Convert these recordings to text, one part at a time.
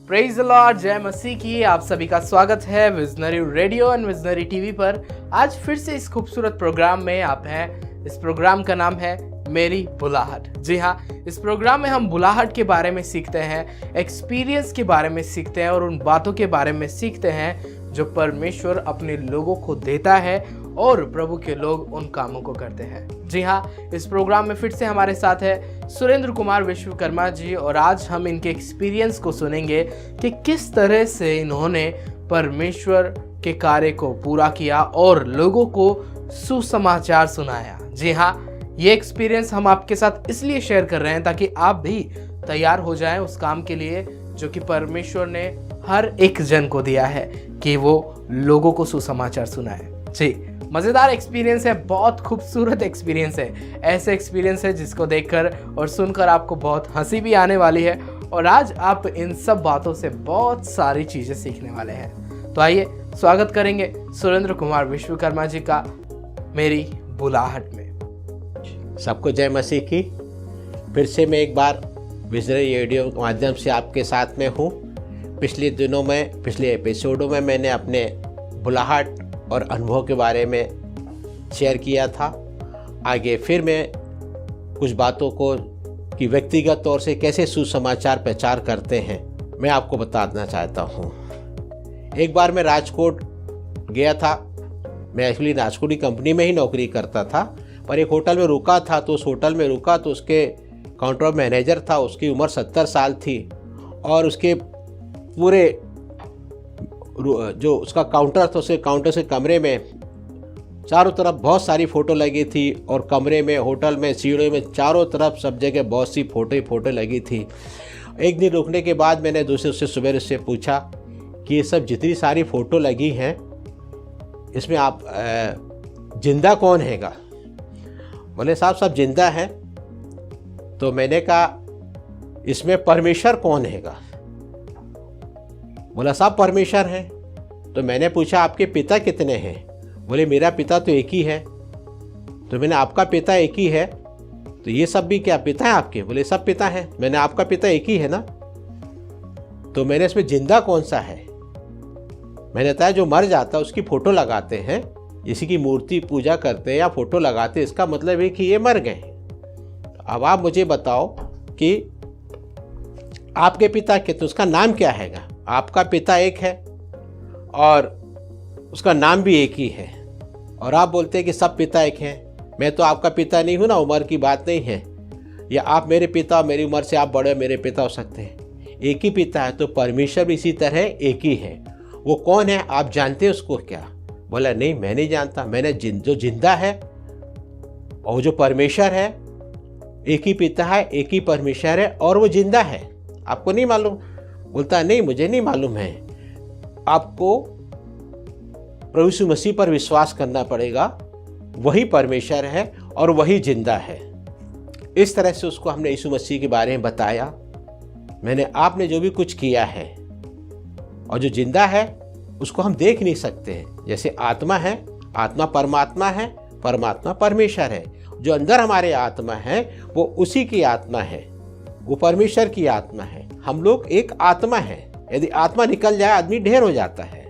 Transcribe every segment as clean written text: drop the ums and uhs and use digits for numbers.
Praise the Lord, जय मसीह की। आप सभी का स्वागत है visionary radio and visionary TV पर। आज फिर से इस खूबसूरत प्रोग्राम में आप हैं। इस प्रोग्राम का नाम है मेरी बुलाहट। जी हाँ, इस प्रोग्राम में हम बुलाहट के बारे में सीखते हैं, एक्सपीरियंस के बारे में सीखते हैं और उन बातों के बारे में सीखते हैं जो परमेश्वर अपने लोगों को देता है और प्रभु के लोग उन कामों को करते हैं। जी हाँ, इस प्रोग्राम में फिर से हमारे साथ है सुरेंद्र कुमार विश्वकर्मा जी और आज हम इनके एक्सपीरियंस को सुनेंगे कि किस तरह से इन्होंने परमेश्वर के कार्य को पूरा किया और लोगों को सुसमाचार सुनाया। जी हाँ, ये एक्सपीरियंस हम आपके साथ इसलिए शेयर कर रहे हैं ताकि आप भी तैयार हो जाएं उस काम के लिए जो कि परमेश्वर ने हर एक जन को दिया है कि वो लोगों को सुसमाचार सुनाए। जी, मज़ेदार एक्सपीरियंस है, बहुत खूबसूरत एक्सपीरियंस है। ऐसे एक्सपीरियंस है जिसको देखकर और सुनकर आपको बहुत हंसी भी आने वाली है और आज आप इन सब बातों से बहुत सारी चीज़ें सीखने वाले हैं। तो आइए स्वागत करेंगे सुरेंद्र कुमार विश्वकर्मा जी का मेरी बुलाहट में। सबको जय मसीह की। फिर से मैं एक बार विजनरी रेडियो के माध्यम से आपके साथ में हूँ। पिछले एपिसोडों में मैंने अपने बुलाहट और अनुभव के बारे में शेयर किया था। आगे फिर मैं कुछ बातों को कि व्यक्तिगत तौर से कैसे सुसमाचार प्रचार करते हैं मैं आपको बताना चाहता हूँ। एक बार मैं राजकोट गया था। मैं एक्चुअली राजकोट की कंपनी में ही नौकरी करता था, पर एक होटल में रुका था। तो उस होटल में रुका तो उसके काउंटर मैनेजर था, उसकी उम्र 70 साल थी और उसके पूरे जो उसका काउंटर था, उसके काउंटर से कमरे में चारों तरफ बहुत सारी फ़ोटो लगी थी और कमरे में, होटल में, सीढ़ियों में चारों तरफ सब जगह बहुत सी फ़ोटो लगी थी। एक दिन रुकने के बाद मैंने दूसरे उससे सुबह से पूछा कि ये सब जितनी सारी फ़ोटो लगी हैं इसमें आप जिंदा कौन हैगा? बोले साहब सब जिंदा हैं। तो मैंने कहा इसमें परमेश्वर कौन हैगा? बोला साहब परमेश्वर है। तो मैंने पूछा आपके पिता कितने हैं? बोले मेरा पिता तो एक ही है। तो मैंने आपका पिता एक ही है तो ये सब भी क्या पिता है आपके? बोले सब पिता है। मैंने आपका पिता एक ही है ना। तो मैंने इसमें जिंदा कौन सा है? मैंने बताया जो मर जाता है उसकी फ़ोटो लगाते हैं, इसी की मूर्ति पूजा करते हैं या फ़ोटो लगाते हैं, इसका मतलब है कि ये मर गए। अब आप मुझे बताओ कि आपके पिता के तो उसका नाम क्या हैगा? आपका पिता एक है और उसका नाम भी एक ही है और आप बोलते हैं कि सब पिता एक हैं। मैं तो आपका पिता नहीं हूँ ना, उम्र की बात नहीं है। या आप मेरे पिता, मेरी उम्र से आप बड़े मेरे पिता हो सकते हैं। एक ही पिता है तो परमेश्वर भी इसी तरह एक ही है। वो कौन है आप जानते हैं उसको क्या? बोला नहीं मैं नहीं जानता। मैंने जो जिंदा है और जो परमेश्वर है, एक ही पिता है, एक ही परमेश्वर है और वो जिंदा है। आपको नहीं मालूम? बोलता नहीं मुझे नहीं मालूम है। आपको प्रभु यीशु मसीह पर विश्वास करना पड़ेगा, वही परमेश्वर है और वही जिंदा है। इस तरह से उसको हमने यीशु मसीह के बारे में बताया। मैंने आपने जो भी कुछ किया है और जो जिंदा है उसको हम देख नहीं सकते हैं। जैसे आत्मा है, आत्मा परमात्मा है, परमात्मा परमेश्वर है। जो अंदर हमारे आत्मा है वो उसी की आत्मा है, वो परमेश्वर की आत्मा है। हम लोग एक आत्मा है। यदि आत्मा निकल जाए आदमी ढेर हो जाता है।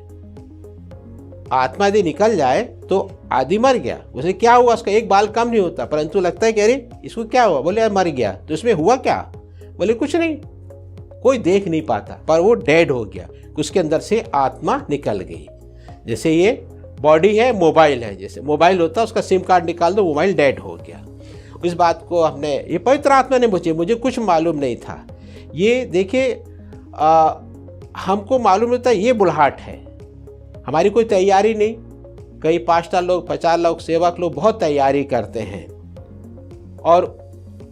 आत्मा यदि निकल जाए तो आदमी मर गया। उसे क्या हुआ? उसका एक बाल कम नहीं होता, परंतु लगता है कि अरे इसको क्या हुआ? बोले यार मर गया। तो इसमें हुआ क्या? बोले कुछ नहीं, कोई देख नहीं पाता, पर वो डेड हो गया। उसके अंदर से आत्मा निकल गई। जैसे ये बॉडी है, मोबाइल है, जैसे मोबाइल होता है उसका सिम कार्ड निकाल दो, मोबाइल डेड हो गया। इस बात को हमने, ये पवित्र आत्मा ने मुझे कुछ मालूम नहीं था। ये देखिए हमको मालूम होता है ये बुलाहट है, हमारी कोई तैयारी नहीं। कई पास्टर लोग, 50 लोग, सेवक लोग बहुत तैयारी करते हैं और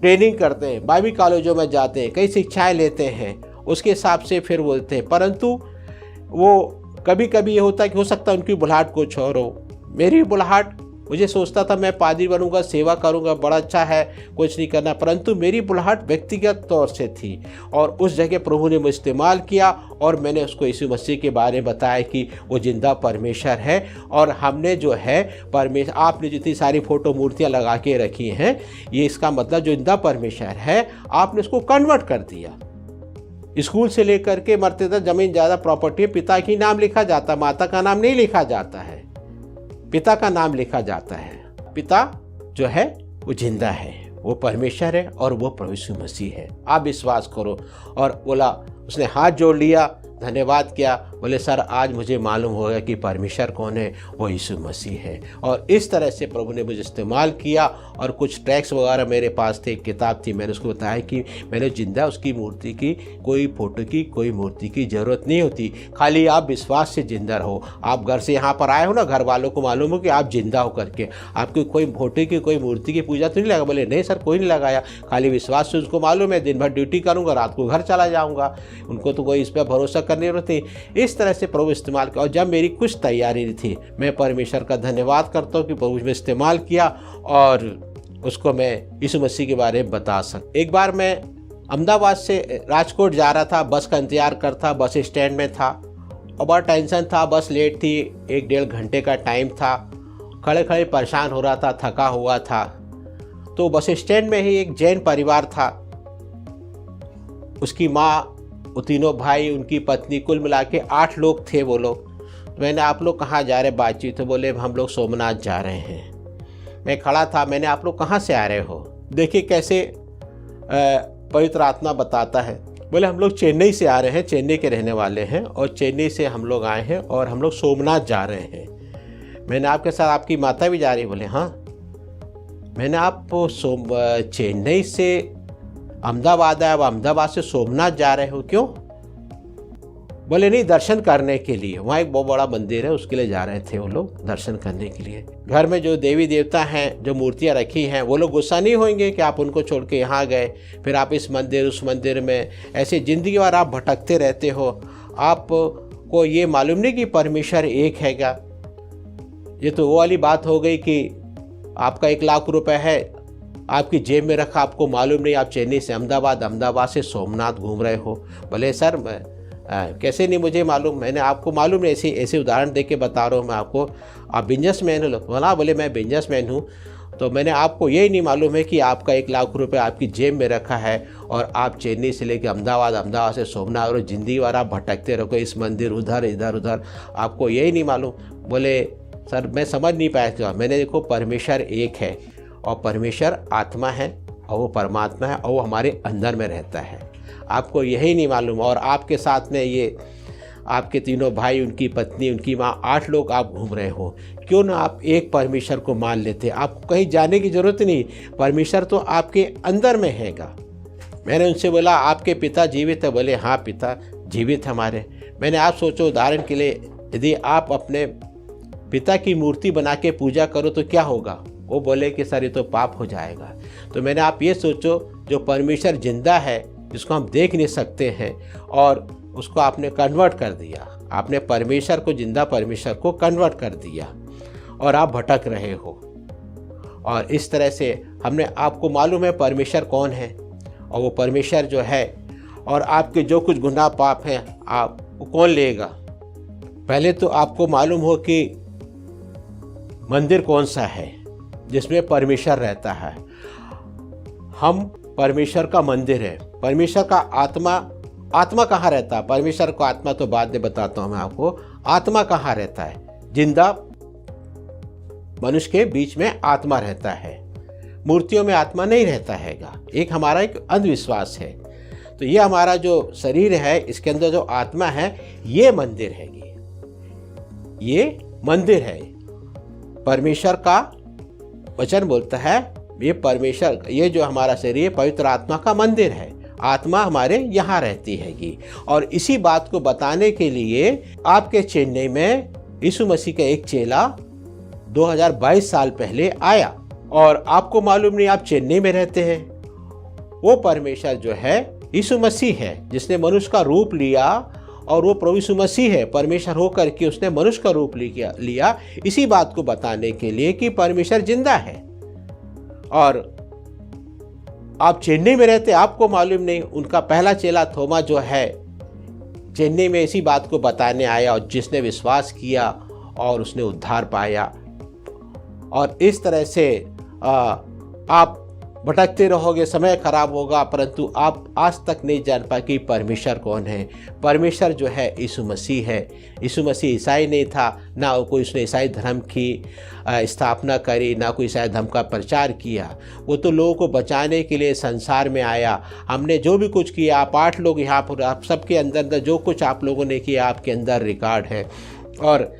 ट्रेनिंग करते हैं, बाइबल कॉलेजों में जाते हैं, कई शिक्षाएं लेते हैं, उसके हिसाब से फिर बोलते हैं। परंतु वो कभी कभी ये होता है कि हो सकता है उनकी बुलाहट कुछ और हो। मेरी बुलाहट, मुझे सोचता था मैं पादरी बनूंगा, सेवा करूंगा, बड़ा अच्छा है, कुछ नहीं करना। परंतु मेरी बुलाहट व्यक्तिगत तौर से थी और उस जगह प्रभु ने मुझे इस्तेमाल किया और मैंने उसको यीशु मसीह के बारे में बताया कि वो जिंदा परमेश्वर है। और हमने जो है परमेश्वर, आपने जितनी सारी फ़ोटो मूर्तियाँ लगा के रखी हैं, ये इसका मतलब जो जिंदा परमेश्वर है आपने उसको कन्वर्ट कर दिया। स्कूल से लेकर के मरते तक जमीन ज़्यादा प्रॉपर्टी पिता की नाम लिखा जाता, माता का नाम नहीं लिखा जाता है, पिता का नाम लिखा जाता है। पिता जो है वो जिंदा है, वो परमेश्वर है और वो प्रभु यीशु मसीह है। आप विश्वास करो। और बोला, उसने हाथ जोड़ लिया, धन्यवाद किया, बोले सर आज मुझे मालूम हो गया कि परमेश्वर कौन है, वो यीशु मसीह है। और इस तरह से प्रभु ने मुझे इस्तेमाल किया। और कुछ टैक्स वगैरह मेरे पास थे, किताब थी, मैंने उसको बताया कि मैंने जिंदा उसकी मूर्ति की, कोई फोटो की, कोई मूर्ति की ज़रूरत नहीं होती, खाली आप विश्वास से जिंदा रहो। आप घर से यहाँ पर आए हो ना, घर वालों को मालूम हो कि आप जिंदा हो करके, आपकी कोई फोटो की, कोई मूर्ति की पूजा तो नहीं लगा। बोले नहीं सर, कोई नहीं लगाया, खाली विश्वास से उसको मालूम है दिन भर ड्यूटी करूँगा, रात को घर चला जाऊँगा, उनको तो कोई इस पर भरोसा करने जरूरत नहीं। इस तरह से प्रभु इस्तेमाल किया। और जब मेरी कुछ तैयारी थी, मैं परमेश्वर का धन्यवाद करता हूँ कि प्रभु में इस्तेमाल किया और उसको मैं यीशु मसीह के बारे में बता सकता। एक बार मैं अहमदाबाद से राजकोट जा रहा था, बस का इंतजार करता, बस स्टैंड में था और बड़ा टेंशन था, बस लेट थी, 1-1.5 घंटे का टाइम था, खड़े खड़े परेशान हो रहा था, थका हुआ था। तो बस स्टैंड में ही एक जैन परिवार था, उसकी माँ, वो तीनों भाई, उनकी पत्नी, कुल मिला के 8 लोग थे वो लोग। मैंने आप लोग कहाँ जा रहे, बातचीत, तो बोले हम लोग सोमनाथ जा रहे हैं। मैं खड़ा था, मैंने आप लोग कहाँ से आ रहे हो? देखिए कैसे पवित्र आत्मा बताता है। बोले हम लोग चेन्नई से आ रहे हैं, चेन्नई के रहने वाले हैं और चेन्नई से हम लोग आए हैं और हम लोग सोमनाथ जा रहे हैं। मैंने आपके साथ आपकी माता भी जा रही है? बोले हाँ। मैंने आप चेन्नई से अहमदाबाद आया, अब अहमदाबाद से सोमनाथ जा रहे हो, क्यों? बोले नहीं, दर्शन करने के लिए, वहाँ एक बहुत बड़ा मंदिर है, उसके लिए जा रहे थे वो लोग, दर्शन करने के लिए। घर में जो देवी देवता हैं, जो मूर्तियाँ रखी हैं, वो लोग गुस्सा नहीं होंगे कि आप उनको छोड़ के यहाँ गए, फिर आप इस मंदिर उस मंदिर में ऐसे ज़िंदगी भर आप भटकते रहते हो। आपको ये मालूम नहीं कि परमेश्वर एक हैगा। ये तो वो वाली बात हो गई कि आपका 1 लाख रुपए है आपकी जेब में रखा, आपको मालूम नहीं, आप चेन्नई से अहमदाबाद, अहमदाबाद से सोमनाथ घूम रहे हो। बोले सर कैसे नहीं मुझे मालूम, मैंने आपको मालूम नहीं, ऐसे उदाहरण दे के बता रहा हूँ मैं आपको। आप बिजनेसमैन हो? बोला बोले मैं बिजनेसमैन हूँ। तो मैंने आपको यही नहीं मालूम है कि आपका 1 लाख रुपए आपकी जेब में रखा है और आप चेन्नई से लेकर अहमदाबाद, अहमदाबाद से सोमनाथ, और ज़िंदगी भर आप भटकते रहो, इस मंदिर उधर इधर उधर, आपको यही नहीं मालूम। बोले सर मैं समझ नहीं पाया। मैंने देखो परमेश्वर एक है और परमेश्वर आत्मा है और वो परमात्मा है और वो हमारे अंदर में रहता है, आपको यही नहीं मालूम। और आपके साथ में ये आपके तीनों भाई, उनकी पत्नी, उनकी माँ, 8 लोग आप घूम रहे हो, क्यों ना आप एक परमेश्वर को मान लेते? आपको कहीं जाने की ज़रूरत नहीं, परमेश्वर तो आपके अंदर में हैगा। मैंने उनसे बोला आपके पिता जीवित है? बोले हाँ पिता जीवित हमारे। मैंने आप सोचो, उदाहरण के लिए यदि आप अपने पिता की मूर्ति बना के पूजा करो तो क्या होगा? वो बोले कि सर ये तो पाप हो जाएगा। तो मैंने आप ये सोचो, जो परमेश्वर जिंदा है, जिसको हम देख नहीं सकते हैं, और उसको आपने कन्वर्ट कर दिया, आपने परमेश्वर को, जिंदा परमेश्वर को कन्वर्ट कर दिया और आप भटक रहे हो। और इस तरह से हमने, आपको मालूम है परमेश्वर कौन है, और वो परमेश्वर जो है, और आपके जो कुछ गुनाह पाप हैं आप कौन लेगा? पहले तो आपको मालूम हो कि मंदिर कौन सा है जिसमें परमेश्वर रहता है। हम परमेश्वर का मंदिर है। परमेश्वर का आत्मा कहाँ रहता है? परमेश्वर को आत्मा तो बाद में बताता हूँ मैं आपको। आत्मा कहाँ रहता है? जिंदा मनुष्य के बीच में आत्मा रहता है, मूर्तियों में आत्मा नहीं रहता हैगा। एक हमारा एक अंधविश्वास है। तो ये हमारा जो शरीर है, इसके अंदर जो आत्मा है, ये मंदिर है, ये मंदिर है। परमेश्वर का वचन बोलता है, ये परमेश्वर, ये जो हमारा शरीर पवित्र आत्मा का मंदिर है, आत्मा हमारे यहाँ रहती हैगी। और इसी बात को बताने के लिए आपके चेन्नई में यीशु मसीह का एक चेला 2022 साल पहले आया, और आपको मालूम नहीं आप चेन्नई में रहते हैं। वो परमेश्वर जो है यीशु मसीह है, जिसने मनुष्य का रूप लिया, और वो प्रभु यीशु मसीह है, परमेश्वर होकर के उसने मनुष्य का रूप लिया, इसी बात को बताने के लिए कि परमेश्वर जिंदा है। और आप चेन्नई में रहते, आपको मालूम नहीं। उनका पहला चेला थोमा जो है चेन्नई में इसी बात को बताने आया, और जिसने विश्वास किया और उसने उद्धार पाया। और इस तरह से आप भटकते रहोगे, समय खराब होगा, परंतु आप आज तक नहीं जान पाए कि परमेश्वर कौन है। परमेश्वर जो है यीशु मसीह है। यीशु मसीह ईसाई नहीं था, ना कोई उसने ईसाई धर्म की स्थापना करी, ना कोई ईसाई धर्म का प्रचार किया। वो तो लोगों को बचाने के लिए संसार में आया। हमने जो भी कुछ किया, आप 8 लोग यहाँ पर, आप सबके अंदर जो कुछ आप लोगों ने किया आपके अंदर रिकॉर्ड है, और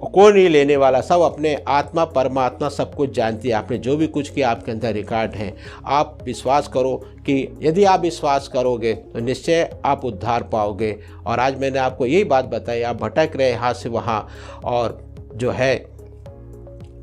कौन नहीं लेने वाला, सब अपने आत्मा परमात्मा सब कुछ जानती है। आपने जो भी कुछ किया आपके अंदर रिकॉर्ड है। आप विश्वास करो कि यदि आप विश्वास करोगे तो निश्चय आप उद्धार पाओगे। और आज मैंने आपको यही बात बताई, आप भटक रहे यहाँ से वहाँ, और जो है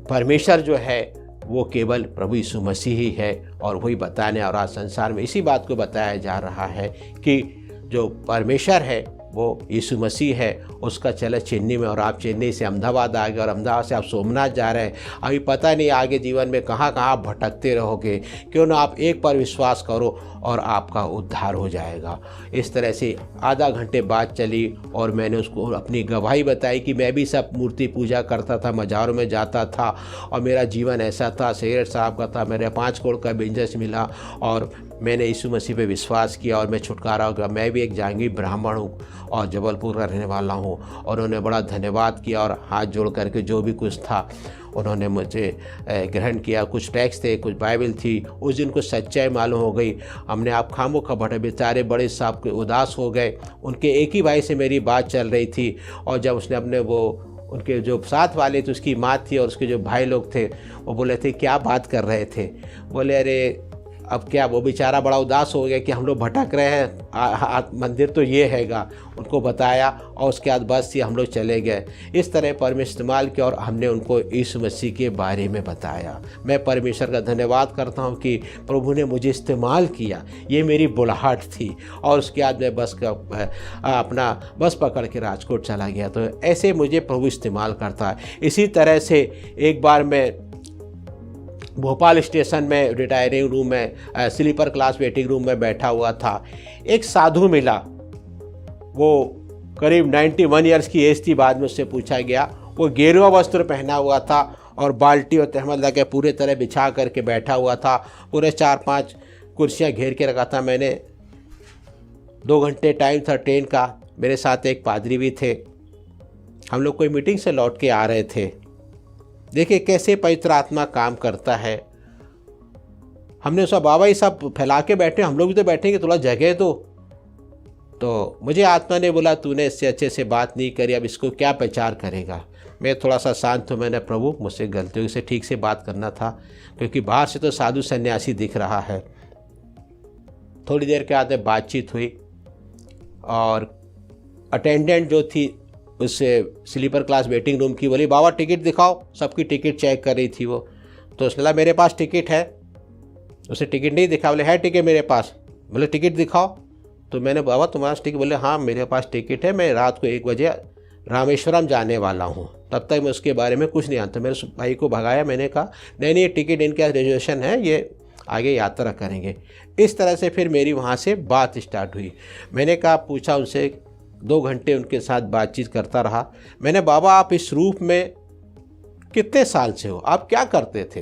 परमेश्वर जो है वो केवल प्रभु यीशु मसीह ही है, और वही बताने, और आज संसार में इसी बात को बताया जा रहा है कि जो परमेश्वर है वो यीशु मसीह है। उसका चले चेन्नई में, और आप चेन्नई से अहमदाबाद आ गए, और अहमदाबाद से आप सोमनाथ जा रहे हैं। अभी पता नहीं आगे जीवन में कहाँ कहाँ आप भटकते रहोगे। क्यों ना आप एक पर विश्वास करो और आपका उद्धार हो जाएगा। इस तरह से आधा घंटे बात चली, और मैंने उसको अपनी गवाही बताई कि मैं भी सब मूर्ति पूजा करता था, मज़ारों में जाता था, और मेरा जीवन ऐसा था, सिगरेट शराब का था, मेरे 5 करोड़ का बिजनेस मिला, और मैंने यीशु मसीह पे विश्वास किया, और मैं छुटकारा हो गया। मैं भी एक जांगी ब्राह्मण हूँ और जबलपुर का रहने वाला हूँ। और उन्होंने बड़ा धन्यवाद किया, और हाथ जोड़ करके जो भी कुछ था उन्होंने मुझे ग्रहण किया। कुछ टैक्स थे, कुछ बाइबल थी। उस दिन कुछ सच्चाई मालूम हो गई। हमने आप खामो खबटे, बेचारे बड़े साहब के उदास हो गए। उनके एक ही भाई से मेरी बात चल रही थी, और जब उसने अपने वो उनके जो साथ वाले थे, उसकी माँ थी और उसके जो भाई लोग थे, वो बोले थे क्या बात कर रहे थे। बोले अरे अब क्या, वो बेचारा बड़ा उदास हो गया कि हम लोग भटक रहे हैं, मंदिर तो ये हैगा। उनको बताया, और उसके बाद बस ये हम लोग चले गए। इस तरह परमेश्वर इस्तेमाल किया, और हमने उनको यीशु मसीह के बारे में बताया। मैं परमेश्वर का धन्यवाद करता हूँ कि प्रभु ने मुझे इस्तेमाल किया। ये मेरी बुलाहट थी, और उसके बाद मैं अपना बस पकड़ के राजकोट चला गया। तो ऐसे मुझे प्रभु इस्तेमाल करता है। इसी तरह से एक बार मैं भोपाल स्टेशन में रिटायरिंग रूम में स्लीपर क्लास वेटिंग रूम में बैठा हुआ था। एक साधु मिला, वो करीब 91 ईयर्स की एज थी। बाद में उससे पूछा गया, वो गेरुआ वस्त्र पहना हुआ था, और बाल्टी और तहमद लगे पूरे तरह बिछा करके बैठा हुआ था। पूरे 4-5 कुर्सियाँ घेर के रखा था। मैंने 2 घंटे टाइम था ट्रेन का। मेरे साथ एक पादरी भी थे। हम लोग कोई मीटिंग से लौट के आ रहे थे। देखिए कैसे पवित्र आत्मा काम करता है। हमने सब बाबा ही सब फैला के बैठे, हम लोग भी तो बैठेंगे, थोड़ा जगह तो मुझे आत्मा ने बोला तूने इससे अच्छे से बात नहीं करी, अब इसको क्या प्रचार करेगा। मैं थोड़ा सा शांत हूँ। मैंने प्रभु मुझसे गलतियों से ठीक से बात करना था, क्योंकि बाहर से तो साधु सन्यासी दिख रहा है। थोड़ी देर के बाद बातचीत हुई, और अटेंडेंट जो थी उससे स्लीपर क्लास वेटिंग रूम की, बोली बाबा टिकट दिखाओ। सबकी टिकट चेक कर रही थी वो। तो उसने बोला मेरे पास टिकट है। उसे टिकट नहीं दिखा। बोले है टिकट मेरे पास। बोले टिकट दिखाओ। तो मैंने बाबा तुम्हारे पास टिकट? बोले हाँ मेरे पास टिकट है, मैं रात को 1 बजे रामेश्वरम जाने वाला हूँ। तब तक मैं उसके बारे में कुछ नहीं जानता। मेरे भाई को भगाया। मैंने कहा नहीं नहीं, टिकट इनके रिजर्वेशन है, ये आगे यात्रा करेंगे। इस तरह से फिर मेरी वहाँ से बात स्टार्ट हुई। मैंने कहा, पूछा उनसे, 2 घंटे उनके साथ बातचीत करता रहा। मैंने बाबा आप इस रूप में कितने साल से हो, आप क्या करते थे?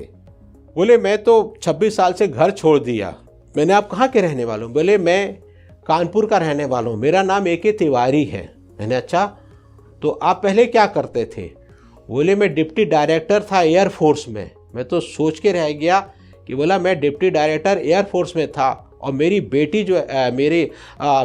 बोले मैं तो 26 साल से घर छोड़ दिया। मैंने आप कहाँ के रहने वाले हो? बोले मैं कानपुर का रहने वाला हूँ, मेरा नाम AK तिवारी है। मैंने अच्छा तो आप पहले क्या करते थे? बोले मैं डिप्टी डायरेक्टर था एयरफोर्स में। मैं तो सोच के रह गया कि बोला मैं डिप्टी डायरेक्टर एयरफोर्स में था, और मेरी बेटी जो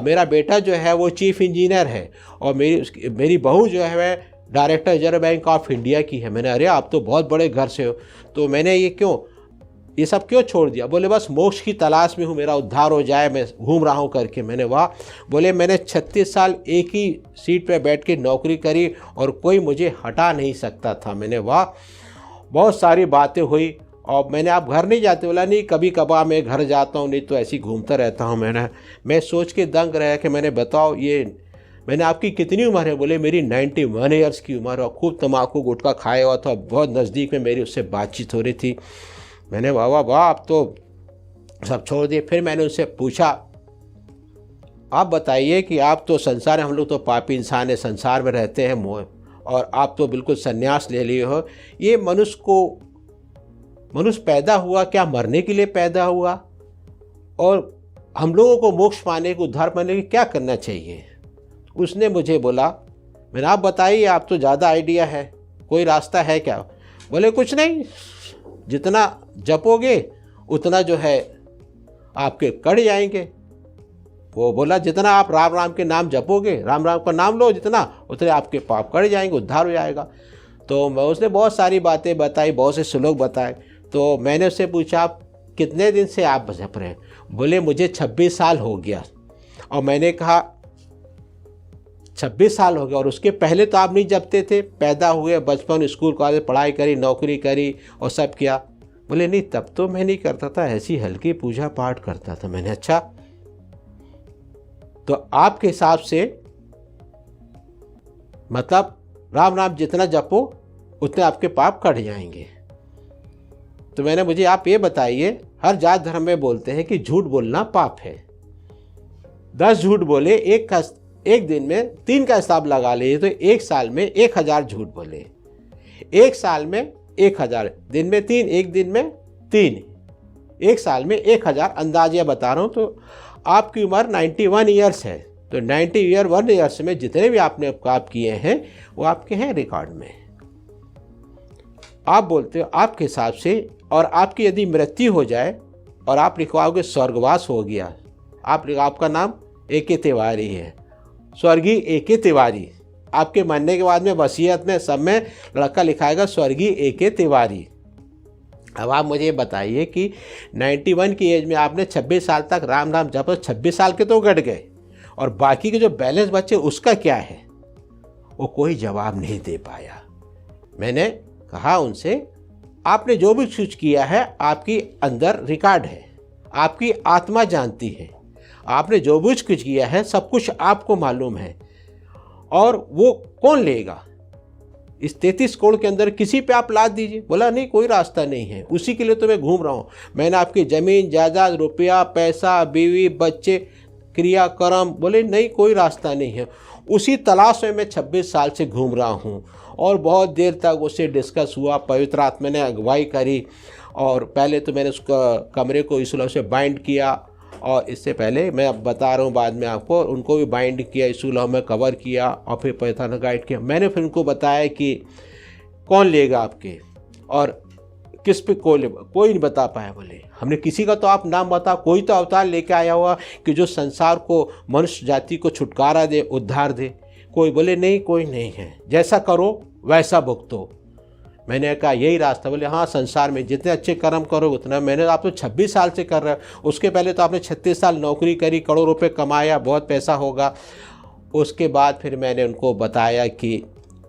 मेरा बेटा जो है वो चीफ इंजीनियर है, और मेरी बहू जो है वह director reserve bank of India की है। मैंने अरे आप तो बहुत बड़े घर से हो। तो मैंने ये सब क्यों छोड़ दिया? बोले बस मोक्ष की तलाश में हूँ, मेरा उद्धार हो जाए, मैं घूम रहा हूँ करके। मैंने वाह। बोले मैंने 36 साल एक ही सीट पे बैठ के नौकरी करी, और कोई मुझे हटा नहीं सकता था। मैंने वाह। बहुत सारी बातें हुई। और मैंने आप घर नहीं जाते? बोला नहीं, कभी कभार मैं घर जाता हूँ, नहीं तो ऐसे ही घूमता रहता हूँ। मैं सोच के दंग रहा कि मैंने बताओ मैंने आपकी कितनी उम्र है? बोले मेरी 91 ईयर्स की उम्र, और खूब तम्बाकू गुटखा खाया हुआ था। बहुत नज़दीक में मेरी उससे बातचीत हो रही थी। मैंने वाह आप तो सब छोड़ दिए। फिर मैंने उनसे पूछा आप बताइए कि आप तो संसार, हम लोग तो पापी इंसान है, संसार में रहते हैं मोह, और आप तो बिल्कुल संन्यास ले लिए हो। ये मनुष्य को मनुष्य पैदा हुआ क्या मरने के लिए पैदा हुआ, और हम लोगों को मोक्ष पाने को, उद्धार पाने के लिए क्या करना चाहिए। उसने मुझे बोला, मैंने आप बताइए, आप तो ज़्यादा आइडिया है, कोई रास्ता है क्या। बोले कुछ नहीं, जितना जपोगे उतना जो है आपके कट जाएंगे। वो बोला जितना आप राम राम के नाम जपोगे, राम राम का नाम लो जितना, उतने आपके पाप कट जाएंगे, उद्धार हो जाएगा। तो उसने बहुत सारी बातें बताई, बहुत से श्लोक बताए। तो मैंने उससे पूछा आप कितने दिन से आप जप रहे हैं। बोले मुझे 26 साल हो गया। और मैंने कहा 26 साल हो गया, और उसके पहले तो आप नहीं जपते थे, पैदा हुए, बचपन, स्कूल कॉलेज पढ़ाई करी, नौकरी करी और सब किया। बोले नहीं, तब तो मैं नहीं करता था, ऐसी हल्की पूजा पाठ करता था। मैंने अच्छा, तो आपके हिसाब से मतलब राम नाम जितना जपो उतने आपके पाप कट जाएंगे। तो मैंने, मुझे आप ये बताइए, हर जात धर्म में बोलते हैं कि झूठ बोलना पाप है। 10 झूठ बोले, एक दिन में 3 का हिसाब लगा लिए तो 1 साल में 1000 झूठ बोले। 1 साल में 1000, दिन में 3, एक दिन में 3, 1 साल में 1000, अंदाजा बता रहा हूँ। तो आपकी उम्र 91 ईयर्स है, तो 91 ईयर्स में जितने भी आपने पाप किए हैं वो आपके हैं रिकॉर्ड में। आप बोलते हो आपके हिसाब से, और आपकी यदि मृत्यु हो जाए और आप लिखवाओगे स्वर्गवास हो गया, आपका नाम A.K. तिवारी है, स्वर्गीय A.K. तिवारी, आपके मरने के बाद में वसीयत में सब में लड़का लिखाएगा स्वर्गीय A.K. तिवारी। अब आप मुझे बताइए कि 91 की एज में आपने 26 साल तक राम नाम जपा, 26 साल के तो घट गए, और बाकी के जो बैलेंस बचे उसका क्या है, वो कोई जवाब नहीं दे पाया। मैंने कहा उनसे, आपने जो भी कुछ किया है आपकी अंदर रिकॉर्ड है, आपकी आत्मा जानती है, आपने जो भी कुछ किया है सब कुछ आपको मालूम है, और वो कौन लेगा। इस 33 करोड़ के अंदर किसी पे आप लाद दीजिए। बोला नहीं, कोई रास्ता नहीं है, उसी के लिए तो मैं घूम रहा हूँ। मैंने आपकी ज़मीन जायदाद, रुपया पैसा, बीवी बच्चे, क्रिया कर्म, बोले नहीं, कोई रास्ता नहीं है। उसी तलाश में मैं 26 साल से घूम रहा हूँ, और बहुत देर तक उससे डिस्कस हुआ, पवित्र आत्मा ने अगुवाई करी। और पहले तो मैंने उसका कमरे को इस से बाइंड किया, और इससे पहले मैं अब बता रहा हूँ बाद में आपको, उनको भी बाइंड किया, इस लॉ में कवर किया, और फिर पवित्र ने गाइड किया। मैंने फिर उनको बताया कि कौन लेगा आपके, और किस पे कोई नहीं बता पाया। बोले हमने किसी का तो आप नाम बता, कोई तो अवतार लेके आया हुआ कि जो संसार को, मनुष्य जाति को छुटकारा दे, उद्धार दे। कोई बोले नहीं, कोई नहीं है, जैसा करो वैसा भुगतो। मैंने कहा यही रास्ता। बोले हाँ, संसार में जितने अच्छे कर्म करो उतना। मैंने, आप तो 26 साल से कर रहे हो, उसके पहले तो आपने 36 साल नौकरी करी, करोड़ों रुपए कमाया, बहुत पैसा होगा। उसके बाद फिर मैंने उनको बताया कि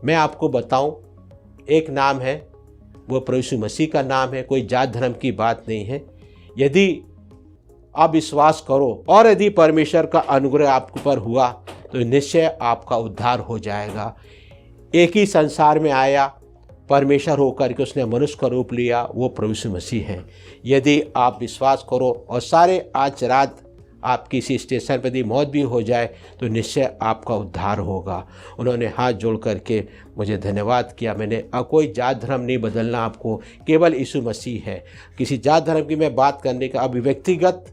मैं आपको बताऊं, एक नाम है, वो प्रभु यीशु मसीह का नाम है, कोई जात धर्म की बात नहीं है। यदि आप विश्वास करो और यदि परमेश्वर का अनुग्रह आप पर हुआ तो निश्चय आपका उद्धार हो जाएगा। एक ही संसार में आया, परमेश्वर होकर के उसने मनुष्य का रूप लिया, वो प्रभु यीशु मसीह है। यदि आप विश्वास करो और सारे आज रात आप किसी स्टेशन पर यदि मौत भी हो जाए तो निश्चय आपका उद्धार होगा। उन्होंने हाथ जोड़ करके मुझे धन्यवाद किया। मैंने कोई जात धर्म नहीं बदलना आपको, केवल यीशु मसीह है। किसी जात धर्म की मैं बात करने का, अब व्यक्तिगत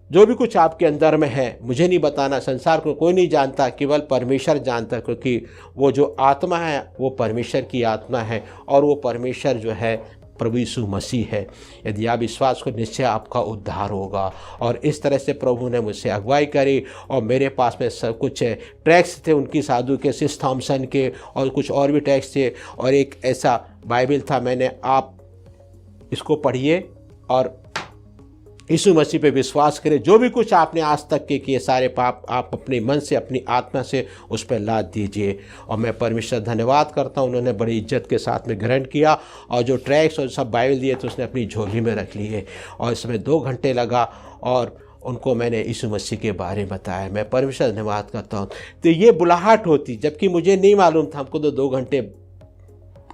जो भी कुछ आपके अंदर में है मुझे नहीं बताना, संसार को कोई नहीं जानता, केवल परमेश्वर जानता, क्योंकि वो जो आत्मा है वो परमेश्वर की आत्मा है, और वो परमेश्वर जो है प्रभु यीशु मसीह है। यदि आप विश्वास को, निश्चय आपका उद्धार होगा। और इस तरह से प्रभु ने मुझसे अगुवाई करी, और मेरे पास में सब कुछ ट्रैक्स थे उनकी, साधु के, सिस थॉमसन के, और कुछ और भी ट्रैक्स थे, और एक ऐसा बाइबल था। मैंने, आप इसको पढ़िए और यीशु मसीह पे विश्वास करें। जो भी कुछ आपने आज तक के किए सारे पाप आप अपने मन से, अपनी आत्मा से उस पर लाद दीजिए। और मैं परमेश्वर धन्यवाद करता हूँ, उन्होंने बड़ी इज्जत के साथ में ग्रहण किया, और जो ट्रैक्स और सब बाइबल दिए तो उसने अपनी झोली में रख लिए, और इसमें 2 घंटे लगा, और उनको मैंने यीशु मसीह के बारे में बताया। मैं परमेश्वर धन्यवाद करता हूँ। तो ये बुलाहट होती, जबकि मुझे नहीं मालूम था, हमको तो 2 घंटे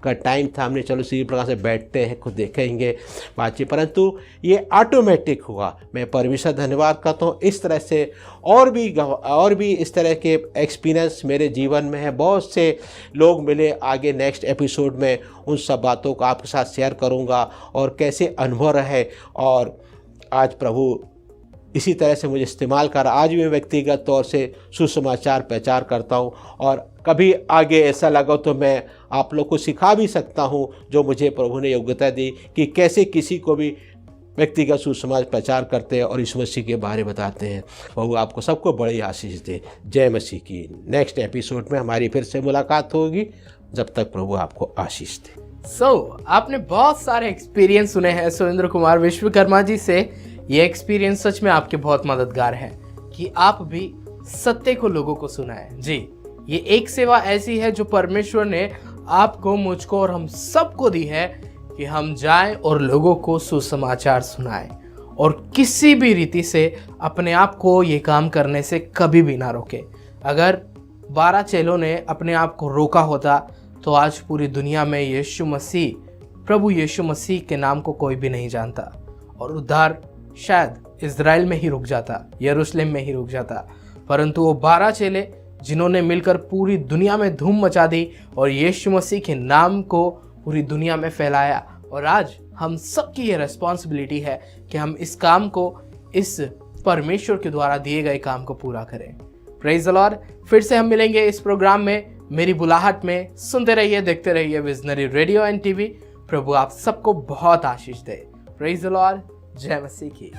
का टाइम था, हमने चलो इसी प्रकार से बैठते हैं, खुद देखेंगे बातचीत, परंतु ये ऑटोमेटिक हुआ। मैं परमेश्वर धन्यवाद करता हूँ। इस तरह से और भी इस तरह के एक्सपीरियंस मेरे जीवन में है। बहुत से लोग मिले, आगे नेक्स्ट एपिसोड में उन सब बातों को आपके साथ शेयर करूँगा और कैसे अनुभव रहे। और आज प्रभु इसी तरह से मुझे इस्तेमाल कर, आज भी मैं व्यक्तिगत तौर से सुसमाचार प्रचार करता हूँ, और कभी आगे ऐसा लगा तो मैं आप लोग को सिखा भी सकता हूँ, जो मुझे प्रभु ने योग्यता दी कि कैसे किसी को भी व्यक्तिगत सुसमाचार प्रचार करते हैं और यीशु मसीह के बारे में बताते हैं। प्रभु आपको सबको बड़ी आशीष दे। जय मसीह की। नेक्स्ट एपिसोड में हमारी फिर से मुलाकात होगी। जब तक प्रभु आपको आशीष दे। आपने बहुत सारे एक्सपीरियंस सुने हैं सुरेंद्र कुमार विश्वकर्मा जी से। ये एक्सपीरियंस सच में आपके बहुत मददगार है कि आप भी सत्य को लोगों को सुनाएं। जी, ये एक सेवा ऐसी है जो परमेश्वर ने आपको, मुझको और हम सबको दी है कि हम जाएं और लोगों को सुसमाचार सुनाएं, और किसी भी रीति से अपने आप को ये काम करने से कभी भी ना रोके। अगर 12 चेलों ने अपने आप को रोका होता तो आज पूरी दुनिया में यीशु मसीह, प्रभु यीशु मसीह के नाम को कोई भी नहीं जानता, और उद्धार शायद इज़राइल में ही रुक जाता, यरूशलेम में ही रुक जाता। परंतु वो 12 चेले जिन्होंने मिलकर पूरी दुनिया में धूम मचा दी और यीशु मसीह के नाम को पूरी दुनिया में फैलाया। और आज हम सबकी ये रिस्पॉन्सिबिलिटी है कि हम इस काम को, इस परमेश्वर के द्वारा दिए गए काम को पूरा करें। Praise the Lord. फिर से हम मिलेंगे इस प्रोग्राम में, मेरी बुलाहट में। सुनते रहिए, देखते रहिए विजनरी रेडियो एंड टीवी। प्रभु आप सबको बहुत आशीष दे। Praise the Lord. जय मसीह की।